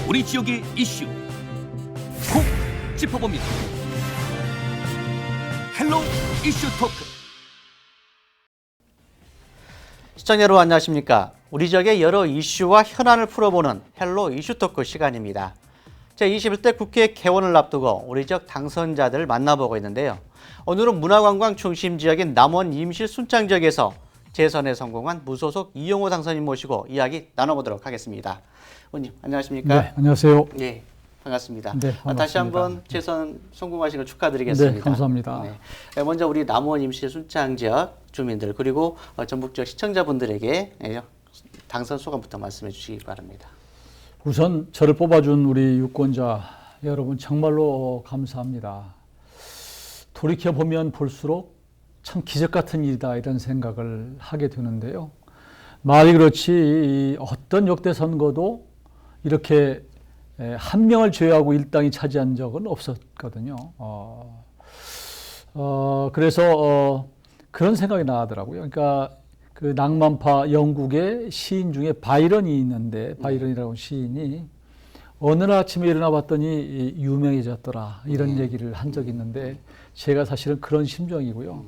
우리 지역의 이슈 콕 짚어봅니다. 헬로 이슈 토크. 시청자 여러분 안녕하십니까? 우리 지역의 여러 이슈와 현안을 풀어보는 헬로 이슈 토크 시간입니다. 제21대 국회 개원을 앞두고 우리 지역 당선자들을 만나보고 있는데요. 오늘은 문화관광 중심 지역인 남원 임실 순창 지역에서 재선에 성공한 무소속 이용호 당선인 모시고 이야기 나눠보도록 하겠습니다. 의원님 안녕하십니까? 네, 안녕하세요. 네, 반갑습니다. 네, 반갑습니다. 다시 한번 재선 성공하신 걸 축하드리겠습니다. 네, 감사합니다. 네. 먼저 우리 남원 임실 순창 지역 주민들 그리고 전북 지역 시청자분들에게 당선 소감부터 말씀해 주시기 바랍니다. 우선 저를 뽑아준 우리 유권자 여러분 정말로 감사합니다. 돌이켜보면 볼수록 참 기적 같은 일이다 이런 생각을 하게 되는데요. 말이 그렇지 어떤 역대 선거도 이렇게 한 명을 제외하고 일당이 차지한 적은 없었거든요. 그래서 그런 생각이 나더라고요. 그러니까 그 낭만파 영국의 시인 중에 바이런이 있는데 바이런이라고 시인이 어느 날 아침에 일어나 봤더니 유명해졌더라 이런 얘기를 한 적이 있는데 제가 사실은 그런 심정이고요.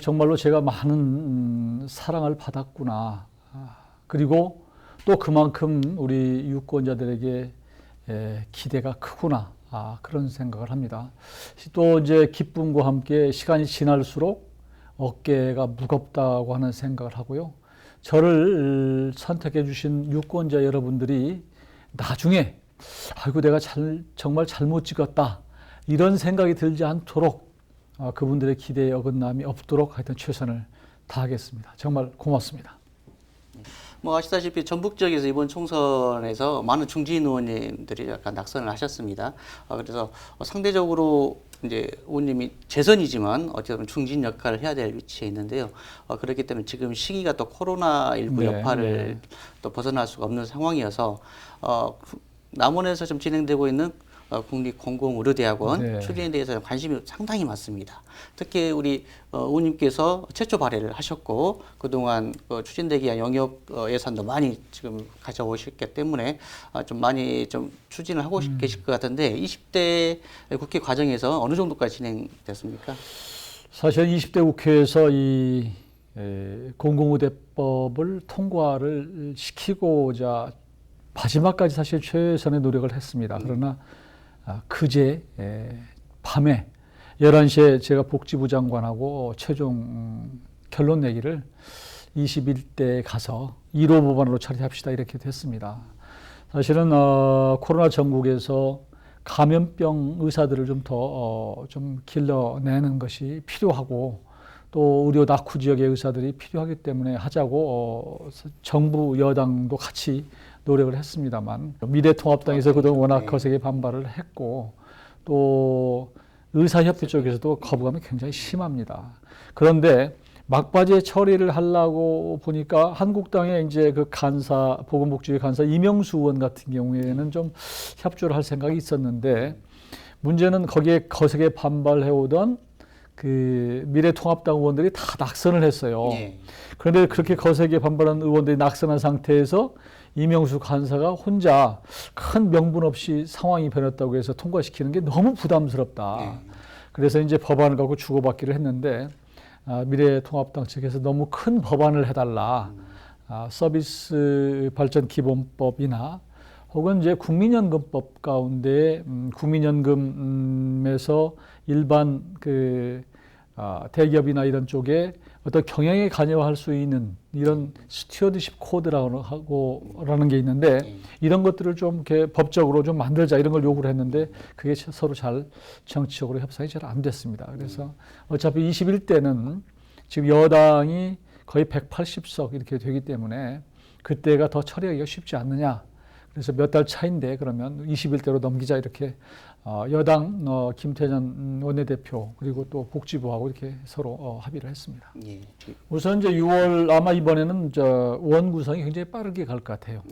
정말로 제가 많은 사랑을 받았구나. 그리고 또 그만큼 우리 유권자들에게 기대가 크구나. 그런 생각을 합니다. 또 이제 기쁨과 함께 시간이 지날수록 어깨가 무겁다고 하는 생각을 하고요. 저를 선택해 주신 유권자 여러분들이 나중에 아이고 내가 정말 잘못 찍었다 이런 생각이 들지 않도록 그분들의 기대에 어긋남이 없도록 하여튼 최선을 다하겠습니다. 정말 고맙습니다. 아시다시피 전북 지역에서 이번 총선에서 많은 중진 의원님들이 약간 낙선을 하셨습니다. 그래서 상대적으로 이제 의원님이 재선이지만 어쨌든 중진 역할을 해야 될 위치에 있는데요. 그렇기 때문에 지금 시기가 또 코로나19 여파를 또 벗어날 수가 없는 상황이어서 남원에서 좀 진행되고 있는 국립공공의료대학원 추진에 대해서 관심이 상당히 많습니다. 특히 우리 의원님께서 최초 발의를 하셨고 그동안 추진되기 위한 영역 예산도 많이 지금 가져오셨기 때문에 좀 많이 좀 추진을 하고 계실 것 같은데 20대 국회 과정에서 어느 정도까지 진행됐습니까? 사실 20대 국회에서 이 공공의대법을 통과를 시키고자 마지막까지 사실 최선의 노력을 했습니다. 그러나 그제 밤에 11시에 제가 복지부 장관하고 최종 결론 내기를 21대에 가서 1호 법안으로 처리합시다 이렇게 됐습니다. 사실은 코로나 전국에서 감염병 의사들을 좀 더 좀 길러내는 것이 필요하고 또 의료 낙후 지역의 의사들이 필요하기 때문에 하자고 정부 여당도 같이 노력을 했습니다만 미래통합당에서 그동안 워낙 거세게 반발을 했고 또 의사협회 쪽에서도 거부감이 굉장히 심합니다. 그런데 막바지에 처리를 하려고 보니까 한국당의 이제 그 간사 보건복지위 간사 이명수 의원 같은 경우에는 좀 협조를 할 생각이 있었는데 문제는 거기에 거세게 반발해오던 그 미래통합당 의원들이 다 낙선을 했어요. 그런데 그렇게 거세게 반발한 의원들이 낙선한 상태에서 이명수 간사가 혼자 큰 명분 없이 상황이 변했다고 해서 통과시키는 게 너무 부담스럽다. 그래서 이제 법안을 갖고 주고받기를 했는데 미래통합당 측에서 너무 큰 법안을 해달라. 서비스 발전 기본법이나 혹은 이제 국민연금법 가운데 국민연금에서 일반 그 대기업이나 이런 쪽에 어떤 경영에 관여할 수 있는 이런 스튜어드십 코드라는 게 있는데 이런 것들을 좀 이렇게 법적으로 좀 만들자 이런 걸 요구를 했는데 그게 서로 잘 정치적으로 협상이 잘 안 됐습니다. 그래서 어차피 21대는 지금 여당이 거의 180석 이렇게 되기 때문에 그때가 더 처리하기가 쉽지 않느냐. 그래서 몇 달 차인데 그러면 21대로 넘기자 이렇게 여당 김태년 원내대표 그리고 또 복지부하고 이렇게 서로 합의를 했습니다. 우선 이제 6월 아마 이번에는 원 구성이 굉장히 빠르게 갈 것 같아요.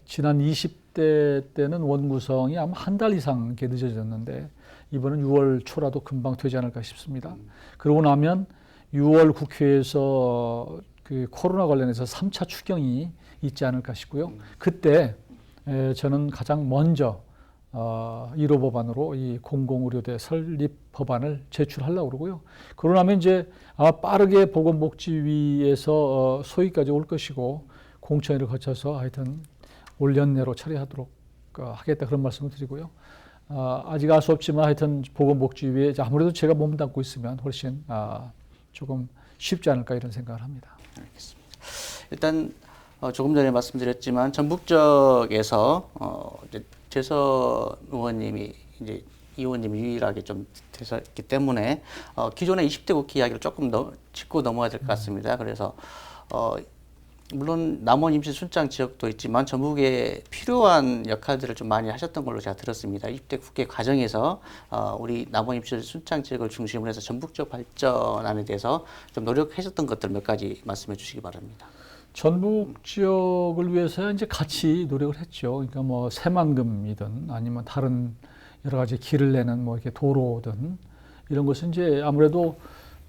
지난 20대 때는 원 구성이 아마 한 달 이상 이렇게 늦어졌는데 이번은 6월 초라도 금방 되지 않을까 싶습니다. 그러고 나면 6월 국회에서 그 코로나 관련해서 3차 추경이 있지 않을까 싶고요. 그때 저는 가장 먼저 1호 법안으로 이 공공의료대 설립 법안을 제출하려고 그러고요. 그러고 나면 이제 아마 빠르게 보건복지위에서 소위까지 올 것이고 공청회를 거쳐서 하여튼 올 연내로 처리하도록 하겠다 그런 말씀을 드리고요. 아직 알 수 없지만 하여튼 보건복지위에 아무래도 제가 몸담고 있으면 훨씬 조금 쉽지 않을까 이런 생각을 합니다. 알겠습니다. 일단 조금 전에 말씀드렸지만 전북적에서 이제 재선 의원님이 이제 이 의원님이 유일하게 좀 되셨기 때문에 기존의 20대 국회 이야기를 조금 더 짚고 넘어야 될 것 같습니다. 그래서 물론 남원 임시 순창 지역도 있지만 전북에 필요한 역할들을 좀 많이 하셨던 걸로 제가 들었습니다. 20대 국회 과정에서 우리 남원 임시 순창 지역을 중심으로 해서 전북적 발전안에 대해서 좀 노력하셨던 것들 몇 가지 말씀해 주시기 바랍니다. 전북 지역을 위해서 이제 같이 노력을 했죠. 그러니까 뭐 새만금이든 아니면 다른 여러 가지 길을 내는 뭐 이렇게 도로든 이런 것은 이제 아무래도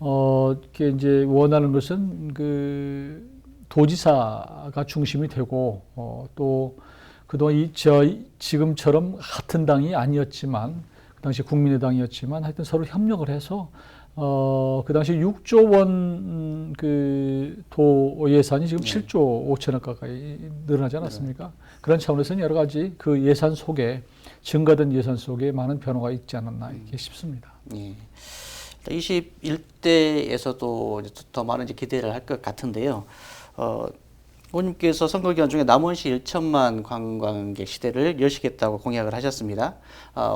이렇게 이제 원하는 것은 그 도지사가 중심이 되고 또 그동안 지금처럼 같은 당이 아니었지만 그 당시 국민의당이었지만 하여튼 서로 협력을 해서 그 당시 6조 원 그 도 예산이 지금 7조 5천억 가까이 늘어나지 않았습니까? 그런 차원에서는 여러 가지 그 예산 속에 증가된 예산 속에 많은 변화가 있지 않았나 이렇게 싶습니다. 예. 21대에서도 더 많은 이제 기대를 할 것 같은데요. 의원님께서 선거 기간 중에 남원시 1천만 관광객 시대를 여시겠다고 공약을 하셨습니다.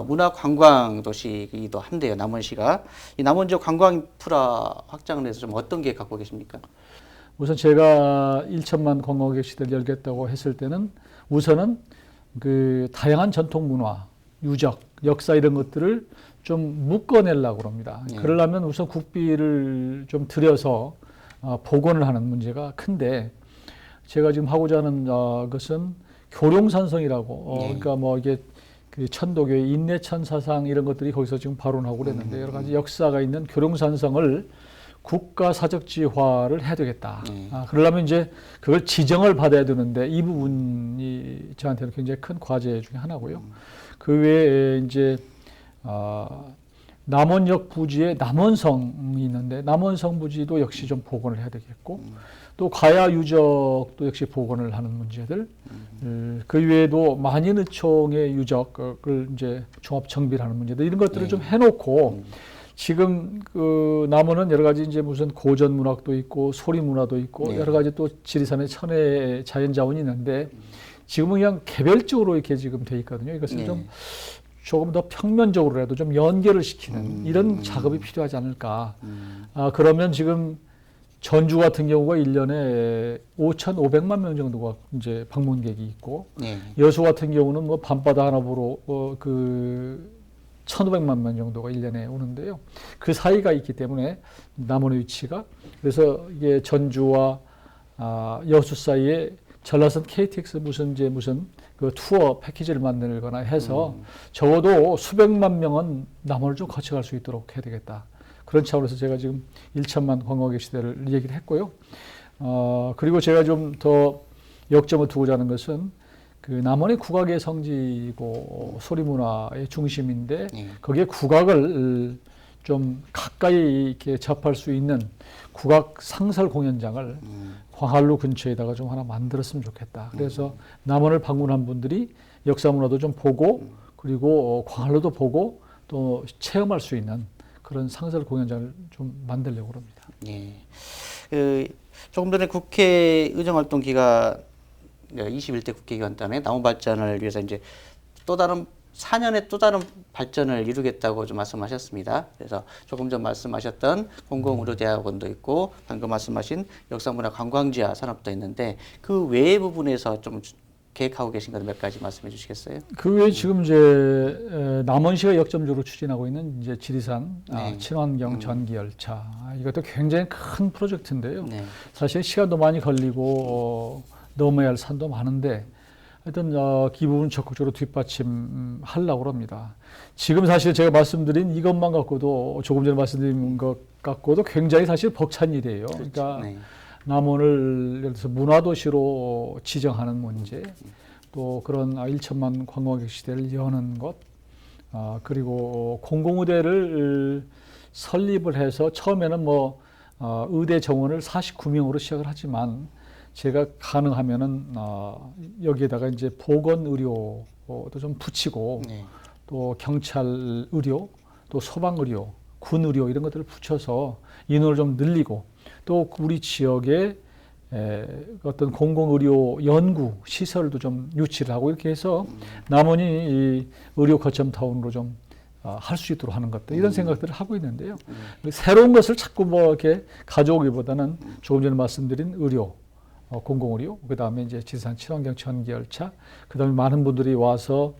문화 관광 도시이기도 한데요, 남원시가. 이 남원 지역 관광 인프라 확장을 해서 좀 어떤 계획 갖고 계십니까? 우선 제가 1천만 관광객 시대를 열겠다고 했을 때는 우선은 그 다양한 전통 문화, 유적, 역사 이런 것들을 좀 묶어내려고 합니다. 네. 그러려면 우선 국비를 좀 들여서 복원을 하는 문제가 큰데 제가 지금 하고자 하는 것은 교룡산성이라고 그러니까 뭐 이게 그 천도교의 인내천 사상 이런 것들이 거기서 지금 발원하고 그랬는데 여러 가지 역사가 있는 교룡산성을 국가 사적지화를 해야 되겠다. 그러려면 이제 그걸 지정을 받아야 되는데 이 부분이 저한테는 굉장히 큰 과제 중에 하나고요. 그 외에 이제 남원역 부지에 남원성이 있는데 남원성 부지도 역시 좀 복원을 해야 되겠고 또 가야 유적도 역시 복원을 하는 문제들 그 외에도 만인의총의 유적을 이제 종합 정비를 하는 문제들 이런 것들을 좀 해놓고 지금 그 남원은 여러 가지 이제 무슨 고전 문학도 있고 소리 문화도 있고 여러 가지 또 지리산의 천혜 자연 자원이 있는데 지금은 그냥 개별적으로 이렇게 지금 돼 있거든요. 이것을 좀 조금 더 평면적으로라도 좀 연결을 시키는 이런 작업이 필요하지 않을까. 그러면 지금 전주 같은 경우가 1년에 5,500만 명 정도가 이제 방문객이 있고 여수 같은 경우는 뭐 밤바다 하나 보러 그 1,500만 명 정도가 1년에 오는데요. 그 사이가 있기 때문에 남원의 위치가 그래서 이게 전주와 여수 사이에 전라선 KTX 무슨 그 투어 패키지를 만들거나 해서 적어도 수백만 명은 남원을 좀 거쳐갈 수 있도록 해야 되겠다. 그런 차원에서 제가 지금 1천만 관광객 시대를 얘기를 했고요. 그리고 제가 좀 더 역점을 두고자 하는 것은 그 남원의 국악의 성지이고 소리문화의 중심인데 거기에 국악을 좀 가까이 이렇게 접할 수 있는 국악 상설 공연장을 광활루 근처에다가 좀 하나 만들었으면 좋겠다. 그래서 남원을 방문한 분들이 역사 문화도 좀 보고 그리고 광활루도 보고 또 체험할 수 있는 그런 상설 공연장을 좀 만들려고 합니다. 예. 조금 전에 국회 의정활동 기간 21대 국회 기간 동안에 남원 발전을 위해서 이제 또 다른 4년에 또 다른 발전을 이루겠다고 좀 말씀하셨습니다. 그래서 조금 전 말씀하셨던 공공의료대학원도 있고 방금 말씀하신 역사문화관광지와 산업도 있는데 그 외의 부분에서 좀 계획하고 계신 것 몇 가지 말씀해 주시겠어요? 그 외에 지금 이제 남원시가 역점적으로 추진하고 있는 이제 지리산 친환경 전기 열차 이것도 굉장히 큰 프로젝트인데요. 사실 시간도 많이 걸리고 넘어야 할 산도 많은데 하여튼 이 부분 적극적으로 뒷받침하려고 합니다. 지금 사실 제가 말씀드린 이것만 갖고도 조금 전에 말씀드린 것 갖고도 굉장히 사실 벅찬 일이에요. 그러니까 남원을 예를 들어서 문화도시로 지정하는 문제, 또 그런 1천만 관광객 시대를 여는 것, 그리고 공공의대를 설립을 해서 처음에는 의대 정원을 49명으로 시작을 하지만 제가 가능하면은 여기에다가 이제 보건의료도 좀 붙이고 네. 또 경찰 의료, 또 소방 의료, 군 의료 이런 것들을 붙여서 인원을 좀 늘리고 또 우리 지역에 어떤 공공의료 연구 시설도 좀 유치를 하고 이렇게 해서 남원이 이 의료 거점타운으로 좀 할 수 있도록 하는 것들 이런 생각들을 하고 있는데요. 새로운 것을 자꾸 이렇게 가져오기보다는 조금 전에 말씀드린 의료, 공공의료, 그 다음에 이제 지산 친환경 전기열차, 그 다음에 많은 분들이 와서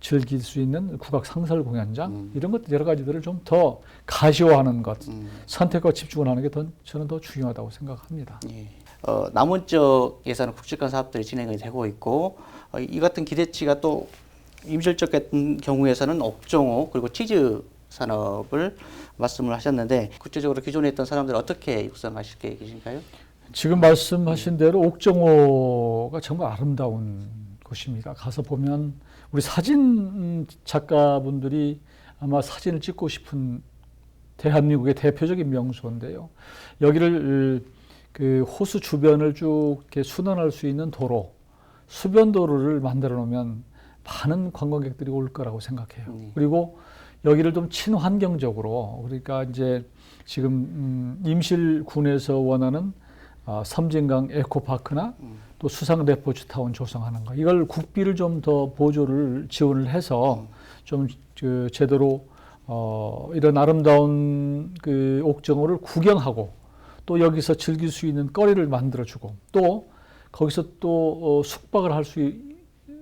즐길 수 있는 국악 상설 공연장 이런 것들 여러 가지들을 좀 더 가시화하는 것, 선택과 집중을 하는 게 저는 더 중요하다고 생각합니다. 예. 남원 지역에서는 굵직한 사업들이 진행이 되고 있고 이 같은 기대치가 또 임실적 같은 경우에서는 옥정호 그리고 치즈 산업을 말씀을 하셨는데 구체적으로 기존에 있던 사람들 어떻게 육성하실 계획이신가요? 지금 말씀하신 대로 옥정호가 정말 아름다운 곳입니다. 가서 보면 우리 사진 작가분들이 아마 사진을 찍고 싶은 대한민국의 대표적인 명소인데요. 여기를 그 호수 주변을 쭉 이렇게 순환할 수 있는 도로, 수변도로를 만들어 놓으면 많은 관광객들이 올 거라고 생각해요. 그리고 여기를 좀 친환경적으로, 그러니까 이제 지금 임실군에서 원하는 섬진강 에코파크나 또 수상 레포츠타운 조성하는 거, 이걸 국비를 좀 더 보조를 지원을 해서 좀 제대로 이런 아름다운 그 옥정호를 구경하고 또 여기서 즐길 수 있는 거리를 만들어주고 또 거기서 또 숙박을 할 수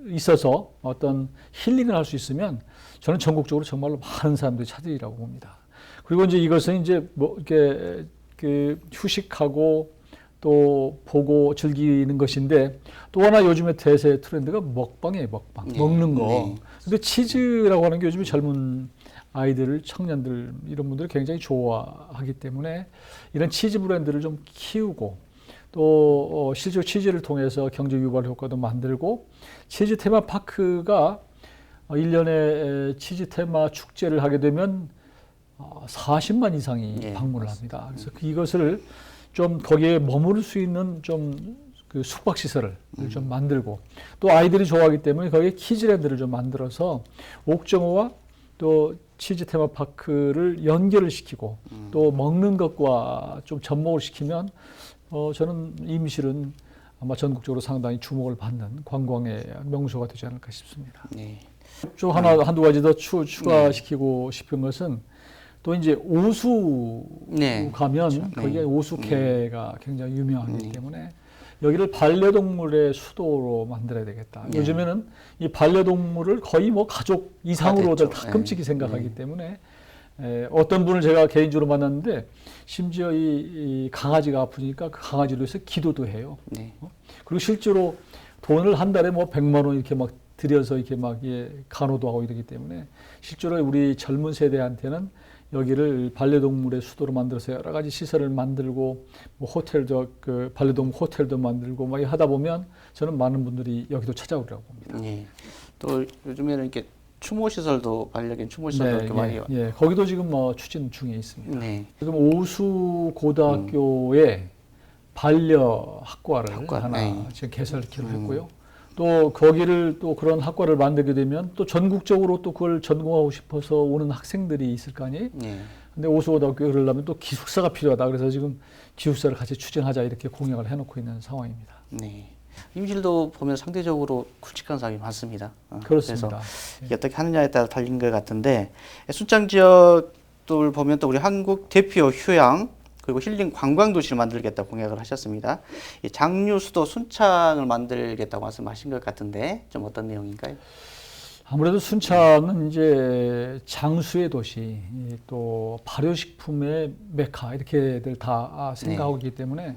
있어서 어떤 힐링을 할 수 있으면 저는 전국적으로 정말로 많은 사람들이 찾으리라고 봅니다. 그리고 이제 이것은 이제 이렇게 그 휴식하고 또 보고 즐기는 것인데 또 하나 요즘에 대세 트렌드가 먹방이에요, 먹방. 네. 먹는 거. 네. 근데 치즈라고 하는 게 요즘에 젊은 아이들, 청년들 이런 분들이 굉장히 좋아하기 때문에 이런 치즈 브랜드를 좀 키우고 또 실제로 치즈를 통해서 경제 유발 효과도 만들고 치즈 테마파크가 1년에 치즈 테마 축제를 하게 되면 40만 이상이 방문을 합니다. 그래서 이것을 좀 거기에 머무를 수 있는 좀 그 숙박 시설을 좀 만들고 또 아이들이 좋아하기 때문에 거기에 키즈랜드를 좀 만들어서 옥정호와 또 치즈 테마파크를 연결을 시키고 또 먹는 것과 좀 접목을 시키면 저는 임실은 아마 전국적으로 상당히 주목을 받는 관광의 명소가 되지 않을까 싶습니다. 네. 좀 한두 가지 더 추가시키고 싶은 것은 또 이제 오수 가면 거기에 오수캐가 굉장히 유명하기 때문에 여기를 반려동물의 수도로 만들어야 되겠다. 요즘에는 이 반려동물을 거의 가족 이상으로들 다 끔찍이 생각하기 때문에 어떤 분을 제가 개인적으로 만났는데 심지어 이 강아지가 아프니까 그 강아지를 위해서 기도도 해요. 그리고 실제로 돈을 한 달에 100만 원 이렇게 들여서 이렇게 간호도 하고 이러기 때문에 실제로 우리 젊은 세대한테는 여기를 반려동물의 수도로 만들어서 여러 가지 시설을 만들고 호텔도 반려동물 호텔도 만들고 막 하다 보면 저는 많은 분들이 여기도 찾아오려고 봅니다. 네. 또 요즘에는 이렇게 추모 시설도 반려견 추모 시설도 이렇게 많이 거기도 지금 추진 중에 있습니다. 네. 지금 오수 고등학교에 반려 학과를 하나 지금 개설키로 했고요. 또 거기를 또 그런 학과를 만들게 되면 또 전국적으로 또 그걸 전공하고 싶어서 오는 학생들이 있을 거 아니에요? 근데 오수고등학교에 그러려면 또 기숙사가 필요하다. 그래서 지금 기숙사를 같이 추진하자 이렇게 공약을 해놓고 있는 상황입니다. 네. 임실도 보면 상대적으로 굵직한 사업이 많습니다. 그렇습니다. 그래서 이게 어떻게 하느냐에 따라 달린 것 같은데 순창 지역들 보면 또 우리 한국 대표 휴양 그리고 힐링 관광 도시를 만들겠다고 공약을 하셨습니다. 이 장류 수도 순창을 만들겠다고 말씀하신 것 같은데 좀 어떤 내용인가요? 아무래도 순창은 이제 장수의 도시, 또 발효식품의 메카 이렇게들 다 생각하고 있기 때문에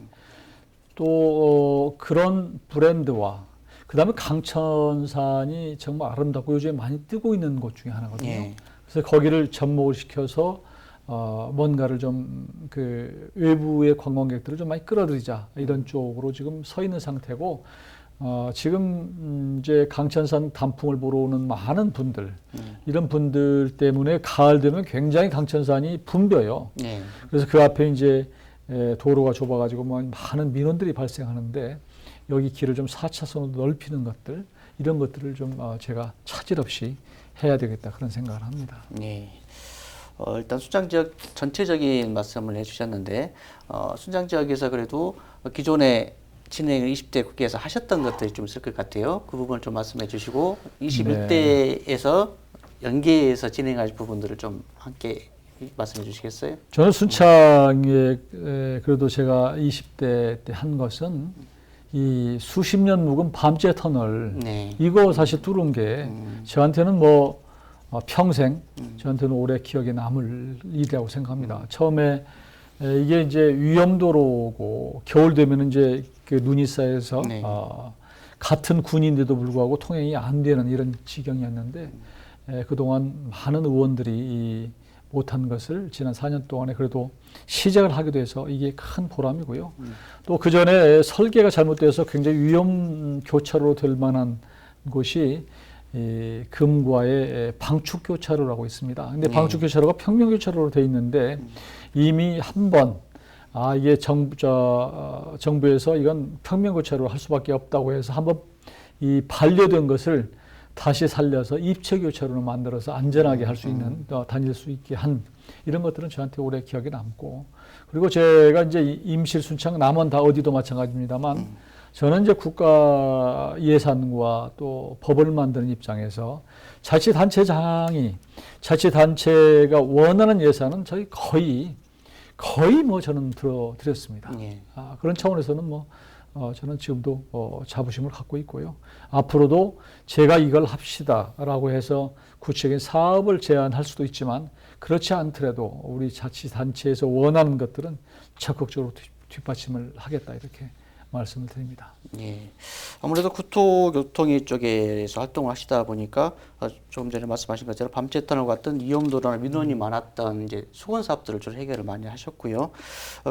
또 그런 브랜드와 그다음에 강천산이 정말 아름답고 요즘에 많이 뜨고 있는 곳 중에 하나거든요. 그래서 거기를 접목을 시켜서 뭔가를 좀 그 외부의 관광객들을 좀 많이 끌어들이자 이런 쪽으로 지금 서 있는 상태고 지금 이제 강천산 단풍을 보러 오는 많은 분들, 이런 분들 때문에 가을 되면 굉장히 강천산이 붐벼요. 네. 그래서 그 앞에 이제 도로가 좁아가지고 많은 민원들이 발생하는데 여기 길을 좀 4차선으로 넓히는 것들, 이런 것들을 좀 제가 차질 없이 해야 되겠다 그런 생각을 합니다. 네. 일단 순창 지역 전체적인 말씀을 해주셨는데 순창 지역에서 그래도 기존에 진행을 20대 국회에서 하셨던 것들이 좀 있을 것 같아요. 그 부분을 좀 말씀해 주시고 21대에서 연계해서 진행할 부분들을 좀 함께 말씀해 주시겠어요? 저는 순창에 그래도 제가 20대 때 한 것은 이 수십 년 묵은 밤제 터널, 네. 이거 사실 뚫은 게 저한테는 뭐 평생 저한테는 오래 기억에 남을 일이라고 생각합니다. 처음에 이게 이제 위험도로고 겨울 되면 이제 그 눈이 쌓여서 네. 같은 군인데도 불구하고 통행이 안 되는 이런 지경이었는데 그동안 많은 의원들이 못한 것을 지난 4년 동안에 그래도 시작을 하게 돼서 이게 큰 보람이고요. 또 그 전에 설계가 잘못돼서 굉장히 위험 교차로로 될 만한 곳이 금과의 방축 교차로라고 있습니다. 근데 방축 교차로가 평면 교차로로 돼 있는데 이미 한 번 이게 정부에서 이건 평면 교차로로 할 수밖에 없다고 해서 한번 이 반려된 것을 다시 살려서 입체 교차로로 만들어서 안전하게 할 수 있는 다닐 수 있게 한 이런 것들은 저한테 오래 기억에 남고, 그리고 제가 이제 임실 순창 남원 다 어디도 마찬가지입니다만 저는 이제 국가 예산과 또 법을 만드는 입장에서 자치단체장이 자치단체가 원하는 예산은 저희 거의 뭐 저는 드렸습니다. 예. 그런 차원에서는 뭐 저는 지금도 자부심을 갖고 있고요. 앞으로도 제가 이걸 합시다라고 해서 구체적인 사업을 제안할 수도 있지만 그렇지 않더라도 우리 자치단체에서 원하는 것들은 적극적으로 뒷받침을 하겠다 이렇게 말씀을 드립니다. 예. 아무래도 국토교통위 쪽에서 활동을 하시다 보니까 조금 전에 말씀하신 것처럼 밤제터널 같은 위험도로나 민원이 많았던 이제 수건 사업들을 주로 해결을 많이 하셨고요.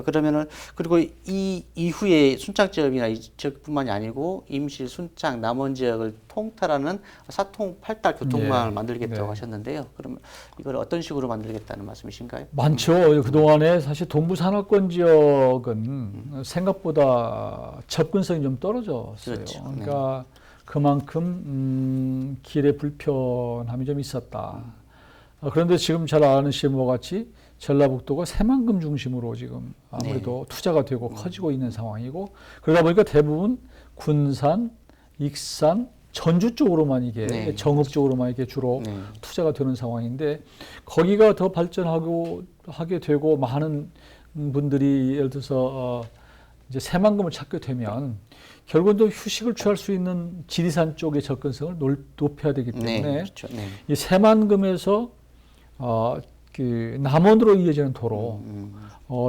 그러면은 그리고 이 이후에 순창 지역이나 이 지역뿐만이 아니고 임실, 순창, 남원 지역을 통탈하는 사통 8달 교통망을 만들겠다고 하셨는데요. 그러면 이걸 어떤 식으로 만들겠다는 말씀이신가요? 많죠. 그동안에 사실 동부산업권 지역은 생각보다 접근성이 좀 떨어졌어요. 그렇죠. 그러니까 그만큼 길의 불편함이 좀 있었다. 그런데 지금 잘 아시는 것 같이 전라북도가 새만금 중심으로 지금 아무래도 투자가 되고 커지고 있는 상황이고, 그러다 보니까 대부분 군산, 익산, 전주 쪽으로만 이게 정읍 쪽으로만 이게 주로 투자가 되는 상황인데, 거기가 더 발전하게 되고 많은 분들이 예를 들어서 이제 새만금을 찾게 되면 결국은 또 휴식을 취할 수 있는 지리산 쪽의 접근성을 높여야 되기 때문에 그렇죠. 이 새만금에서 그 남원으로 이어지는 도로,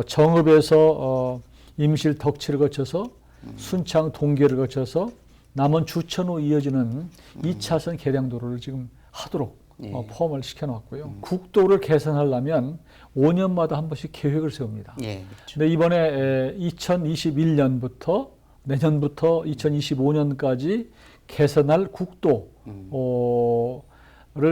정읍에서 임실 덕치를 거쳐서 순창 동계를 거쳐서 남원 주천으로 이어지는 2차선 계량도로를 지금 하도록 포함을 시켜놨고요. 국도를 개선하려면 5년마다 한 번씩 계획을 세웁니다. 그런데 이번에 2021년부터 내년부터 2025년까지 개선할 국도를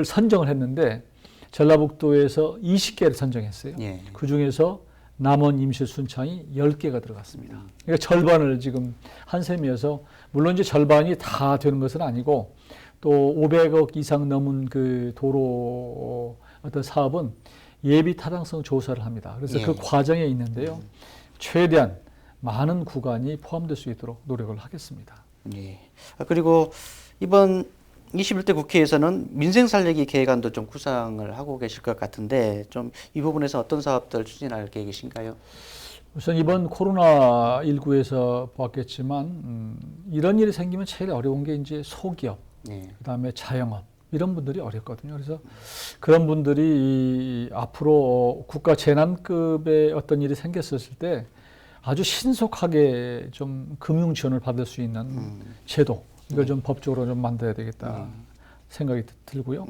선정을 했는데 전라북도에서 20개를 선정했어요. 그 중에서 남원, 임실, 순창이 10개가 들어갔습니다. 그러니까 절반을 지금 한 셈이어서, 물론 이제 절반이 다 되는 것은 아니고 또 500억 이상 넘은 그 도로 어떤 사업은 예비 타당성 조사를 합니다. 그래서 그 과정에 있는데요. 최대한 많은 구간이 포함될 수 있도록 노력을 하겠습니다. 그리고 이번 21대 국회에서는 민생 살리기 계획안도 좀 구상을 하고 계실 것 같은데 좀 이 부분에서 어떤 사업들 추진할 계획이신가요? 우선 이번 코로나19에서 봤겠지만 이런 일이 생기면 제일 어려운 게 이제 소기업, 그다음에 자영업 이런 분들이 어렵거든요. 그래서 그런 분들이 앞으로 국가 재난급의 어떤 일이 생겼을 때 아주 신속하게 좀 금융 지원을 받을 수 있는 제도, 이걸 좀 법적으로 좀 만들어야 되겠다 생각이 들고요.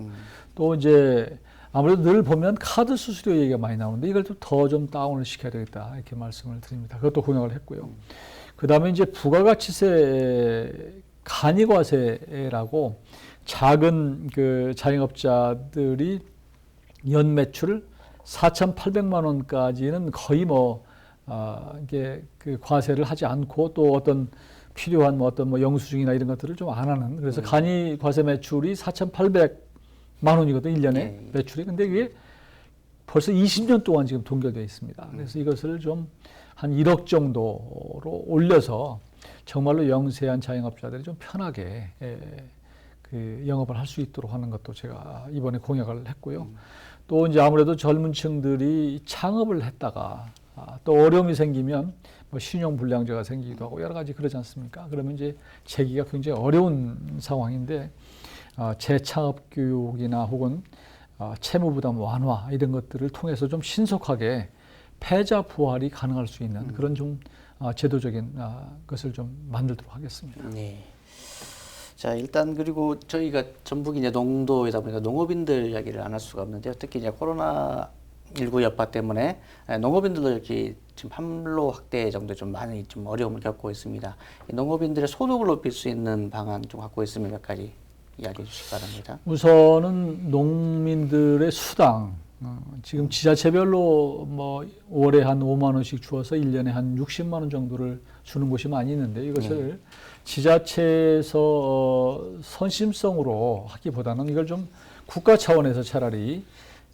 또 이제 아무래도 늘 보면 카드 수수료 얘기가 많이 나오는데 이걸 좀 더 좀 다운을 시켜야 되겠다 이렇게 말씀을 드립니다. 그것도 공약을 했고요. 그 다음에 이제 부가가치세 간이과세라고 작은 그 자영업자들이 연 매출 4,800만 원까지는 거의 이게 그 과세를 하지 않고 또 어떤 필요한 어떤 영수증이나 이런 것들을 좀 안 하는, 그래서 간이과세 매출이 4,800만 원이거든, 1년에 매출이. 근데 이게 벌써 20년 동안 지금 동결되어 있습니다. 그래서 이것을 좀 한 1억 정도로 올려서 정말로 영세한 자영업자들이 좀 편하게 그 영업을 할 수 있도록 하는 것도 제가 이번에 공약을 했고요. 또 이제 아무래도 젊은 층들이 창업을 했다가 또 어려움이 생기면 신용 불량자가 생기기도 하고 여러 가지 그러지 않습니까? 그러면 이제 재기가 굉장히 어려운 상황인데 재창업 교육이나 혹은 채무 부담 완화 이런 것들을 통해서 좀 신속하게 패자 부활이 가능할 수 있는 그런 좀 제도적인 것을 좀 만들도록 하겠습니다. 네. 자, 일단 그리고 저희가 전북이 이제 농도이다 보니까 농업인들 이야기를 안 할 수가 없는데요. 특히 이제 코로나19 여파 때문에 농업인들도 이렇게 지금 판로 확대 정도 좀 많이 좀 어려움을 겪고 있습니다. 농업인들의 소득을 높일 수 있는 방안 좀 갖고 있으면 몇 가지 이야기해 주시기 바랍니다. 우선은 농민들의 수당, 지금 지자체별로 월에 한 5만 원씩 주어서 1년에 한 60만 원 정도를 주는 곳이 많이 있는데 이것을 지자체에서 선심성으로 하기보다는 이걸 좀 국가 차원에서 차라리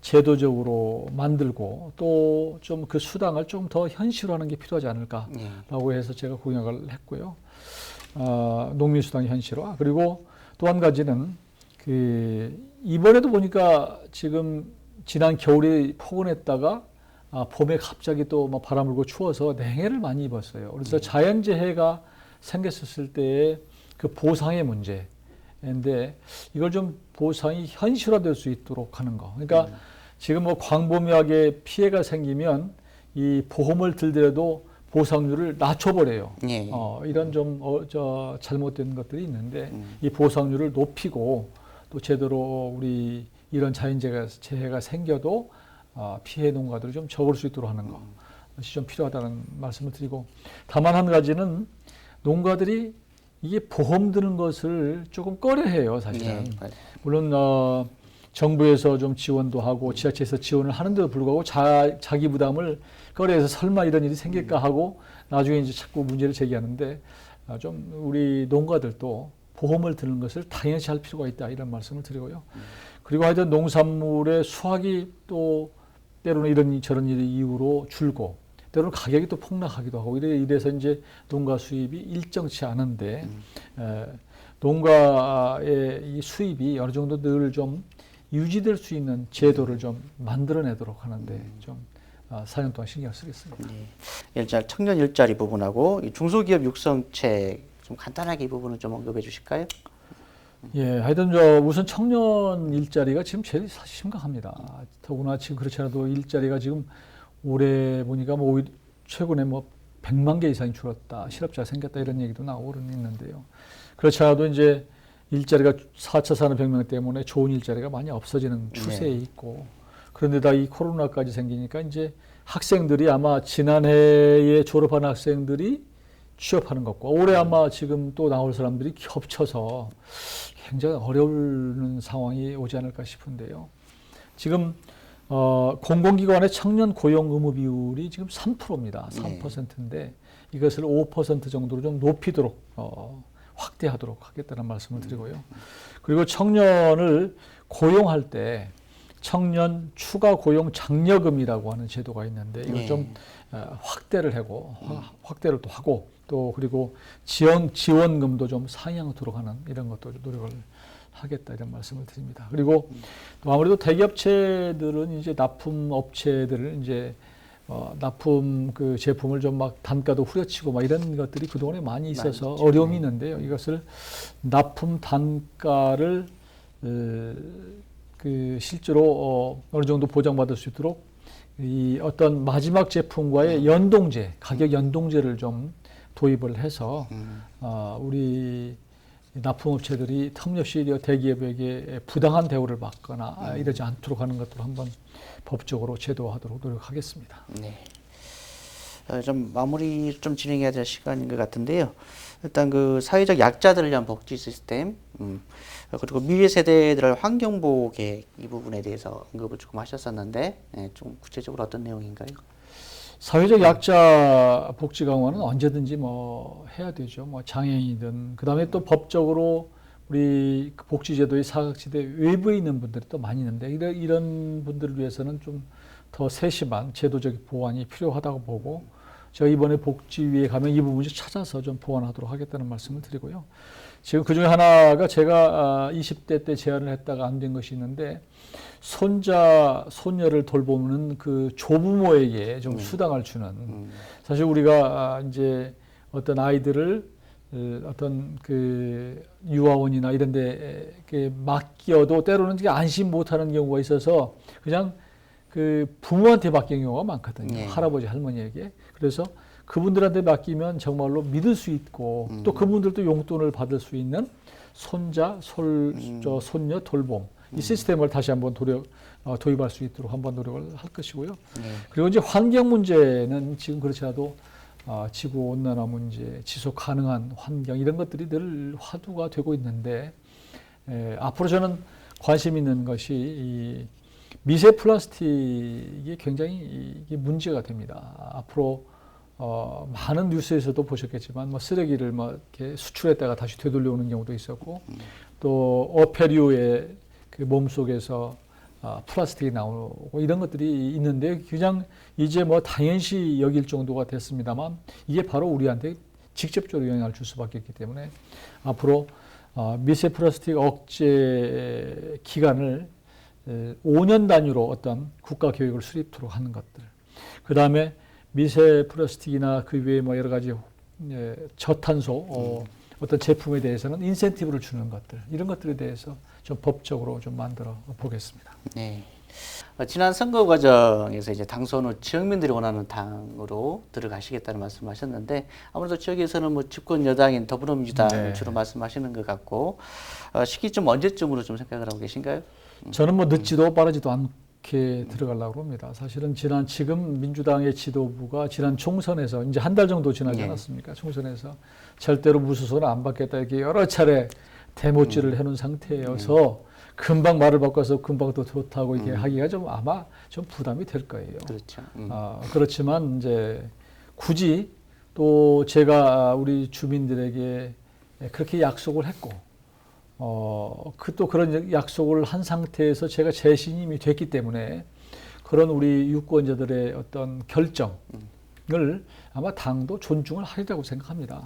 제도적으로 만들고 또 좀 그 수당을 좀 더 현실화하는 게 필요하지 않을까라고 해서 제가 공약을 했고요. 농민 수당 현실화. 그리고 또 한 가지는 이번에도 보니까 지금 지난 겨울이 포근했다가 봄에 갑자기 또 바람 불고 추워서 냉해를 많이 입었어요. 그래서 자연재해가 생겼을 때의 그 보상의 문제인데 이걸 좀 보상이 현실화될 수 있도록 하는 거. 그러니까 지금 광범위하게 피해가 생기면 이 보험을 들더라도 보상률을 낮춰버려요. 이런 좀 잘못된 것들이 있는데 이 보상률을 높이고 또 제대로 우리 이런 자연재해가 생겨도 피해 농가들이 좀 적을 수 있도록 하는 것이 좀 필요하다는 말씀을 드리고, 다만 한 가지는 농가들이 이게 보험 드는 것을 조금 꺼려해요, 사실은. 물론 정부에서 좀 지원도 하고 지자체에서 지원을 하는데도 불구하고 자기 부담을 꺼려해서 설마 이런 일이 생길까 하고 나중에 이제 자꾸 문제를 제기하는데 좀 우리 농가들도 보험을 드는 것을 당연시 할 필요가 있다, 이런 말씀을 드리고요. 그리고 하여튼 농산물의 수확이 또 때로는 이런 저런 일 이유로 줄고 때로는 가격이 또 폭락하기도 하고 이래서 이제 농가 수입이 일정치 않은데 농가의 이 수입이 어느 정도 늘 좀 유지될 수 있는 제도를 좀 만들어내도록 하는데 좀 4년 동안 신경 쓰겠습니다. 일단 청년 일자리 부분하고 이 중소기업 육성책 좀 간단하게 이 부분을 좀 언급해 주실까요? 예, 하여튼 우선 청년 일자리가 지금 제일 사실 심각합니다. 더구나 지금 그렇지 않아도 일자리가 지금 올해 보니까 최근에 100만 개 이상이 줄었다, 실업자가 생겼다 이런 얘기도 나오고는 있는데요. 그렇지 않아도 이제 일자리가 4차 산업혁명 때문에 좋은 일자리가 많이 없어지는 추세에 있고, 그런데다 이 코로나까지 생기니까 이제 학생들이 아마 지난해에 졸업한 학생들이 취업하는 것과 올해 아마 지금 또 나올 사람들이 겹쳐서 굉장히 어려운 상황이 오지 않을까 싶은데요. 지금 공공기관의 청년 고용 의무 비율이 지금 3%입니다. 3%인데 이것을 5% 정도로 좀 높이도록 확대하도록 하겠다는 말씀을 드리고요. 그리고 청년을 고용할 때 청년 추가 고용 장려금이라고 하는 제도가 있는데 이걸 좀 확대를 확대를 또 하고 또 그리고 지원금도 좀 상향하도록 하는 이런 것도 노력을 하겠다, 이런 말씀을 드립니다. 그리고 또 아무래도 대기업체들은 이제 납품 업체들을 이제 납품 그 제품을 좀 단가도 후려치고 이런 것들이 그동안에 많이 있어서 어려움이 있는데요. 이것을 납품 단가를 실제로 어느 정도 보장받을 수 있도록 이 어떤 마지막 제품과의 연동제, 가격 연동제를 좀 도입을 해서 우리 납품업체들이 텀없이 대기업에게 부당한 대우를 받거나 이러지 않도록 하는 것들을 한번 법적으로 제도화하도록 노력하겠습니다. 네. 좀 마무리 좀 진행해야 될 시간인 것 같은데요. 일단 그 사회적 약자들을 위한 복지 시스템, 그리고 미래 세대들의 환경보호 계획 이 부분에 대해서 언급을 조금 하셨었는데, 좀 구체적으로 어떤 내용인가요? 사회적 약자 복지 강화는 언제든지 뭐 해야 되죠. 뭐 장애인이든 그다음에 또 법적으로 우리 그 복지제도의 사각지대 외부에 있는 분들이 또 많이 있는데 이런 분들을 위해서는 좀 더 세심한 제도적 보완이 필요하다고 보고 제가 이번에 복지위에 가면 이 부분을 찾아서 좀 보완하도록 하겠다는 말씀을 드리고요. 지금 그중에 하나가 제가 20대 때 제안을 했다가 안 된 것이 있는데 손자, 손녀를 돌보는 그 조부모에게 좀 수당을 주는 사실 우리가 이제 어떤 아이들을 어떤 그 유아원이나 이런 데 맡겨도 때로는 안심 못하는 경우가 있어서 그냥 그 부모한테 맡기는 경우가 많거든요. 네. 할아버지, 할머니에게. 그래서 그분들한테 맡기면 정말로 믿을 수 있고 또 그분들도 용돈을 받을 수 있는 손자, 손녀 돌봄 이 시스템을 다시 한번 도입할 수 있도록 한번 노력을 할 것이고요. 그리고 이제 환경 문제는 지금 그렇지 않아도 지구 온난화 문제, 지속 가능한 환경 이런 것들이 늘 화두가 되고 있는데 앞으로 저는 관심 있는 것이 이 미세 플라스틱이 굉장히 이게 문제가 됩니다. 앞으로 많은 뉴스에서도 보셨겠지만 뭐 쓰레기를 뭐 이렇게 수출했다가 다시 되돌려오는 경우도 있었고 또 어패류의 그 몸속에서 플라스틱이 나오고 이런 것들이 있는데 그냥 이제 뭐 당연시 여길 정도가 됐습니다만 이게 바로 우리한테 직접적으로 영향을 줄 수밖에 없기 때문에 앞으로 미세 플라스틱 억제 기간을 5년 단위로 어떤 국가 계획을 수립토록 하는 것들. 그 다음에 미세 플라스틱이나 그 외에 뭐 여러 가지 저탄소 어떤 제품에 대해서는 인센티브를 주는 것들 이런 것들에 대해서 좀 법적으로 좀 만들어 보겠습니다. 네. 지난 선거 과정에서 이제 당선 후 지역민들이 원하는 당으로 들어가시겠다는 말씀하셨는데 아무래도 지역에서는 뭐 집권 여당인 더불어민주당을 네. 주로 말씀하시는 것 같고 시기점 언제쯤으로 좀 생각을 하고 계신가요? 저는 뭐 늦지도 빠르지도 않게 들어가려고 합니다. 사실은 지금 민주당의 지도부가 지난 총선에서 이제 한 달 정도 지나지 않았습니까? 총선에서 절대로 무소속은 안 받겠다 이렇게 여러 차례 대모질을 해놓은 상태여서 금방 말을 바꿔서 금방 또 좋다고 이렇게 하기가 좀 아마 좀 부담이 될 거예요. 그렇죠. 그렇지만 이제 굳이 또 제가 우리 주민들에게 그렇게 약속을 했고 또 그런 약속을 한 상태에서 제가 재신임이 됐기 때문에 그런 우리 유권자들의 어떤 결정을 아마 당도 존중을 하리라고 생각합니다.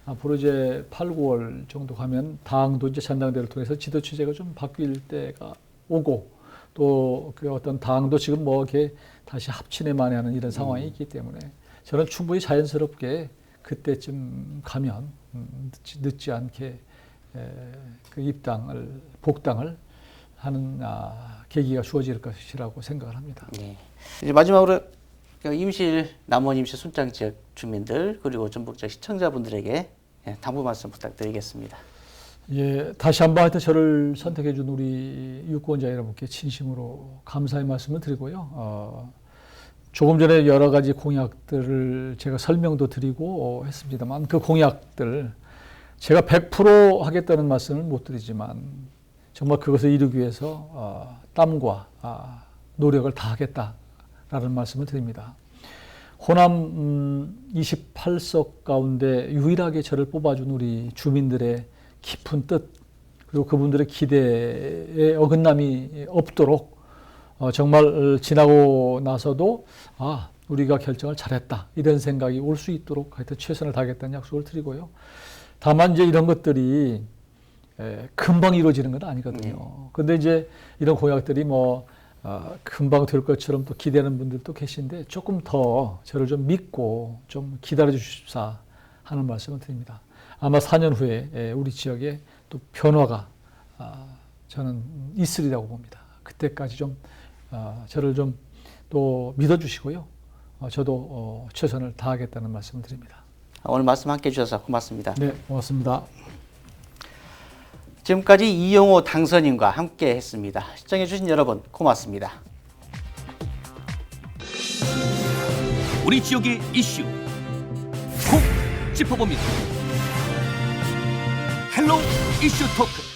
앞으로 이제 8, 9월 정도 가면 당도 이제 전당대회를 통해서 지도 체제가 좀 바뀔 때가 오고 또 그 어떤 당도 지금 뭐 이렇게 다시 합친에 만회하는 이런 상황이 있기 때문에 저는 충분히 자연스럽게 그때쯤 가면 늦지 않게 그 복당을 하는 계기가 주어질 것이라고 생각을 합니다. 네. 이제 마지막으로 남원 임실 순창 지역 주민들 그리고 전북 지역 시청자분들에게 당부 말씀 부탁드리겠습니다. 예, 다시 한번 하여튼 저를 선택해 준 우리 유권자 여러분께 진심으로 감사의 말씀을 드리고요. 조금 전에 여러 가지 공약들을 제가 설명도 드리고 했습니다만 그 공약들 제가 100% 하겠다는 말씀을 못 드리지만 정말 그것을 이루기 위해서 땀과 노력을 다하겠다라는 말씀을 드립니다. 호남 28석 가운데 유일하게 저를 뽑아준 우리 주민들의 깊은 뜻 그리고 그분들의 기대에 어긋남이 없도록 정말 지나고 나서도 우리가 결정을 잘했다 이런 생각이 올 수 있도록 하여튼 최선을 다하겠다는 약속을 드리고요. 다만 이제 이런 것들이 금방 이루어지는 건 아니거든요. 근데 이제 이런 공약들이 뭐 금방 될 것처럼 또 기대하는 분들도 계신데 조금 더 저를 좀 믿고 좀 기다려 주십사 하는 말씀을 드립니다. 아마 4년 후에 우리 지역에 또 변화가 저는 있으리라고 봅니다. 그때까지 좀 저를 좀 또 믿어주시고요. 저도 최선을 다하겠다는 말씀을 드립니다. 오늘 말씀 함께 해주셔서 고맙습니다. 네, 고맙습니다. 지금까지 이용호 당선인과 함께 했습니다. 시청해주신 여러분 고맙습니다. 우리 지역의 이슈 콕 짚어봅니다. 헬로 이슈 토크.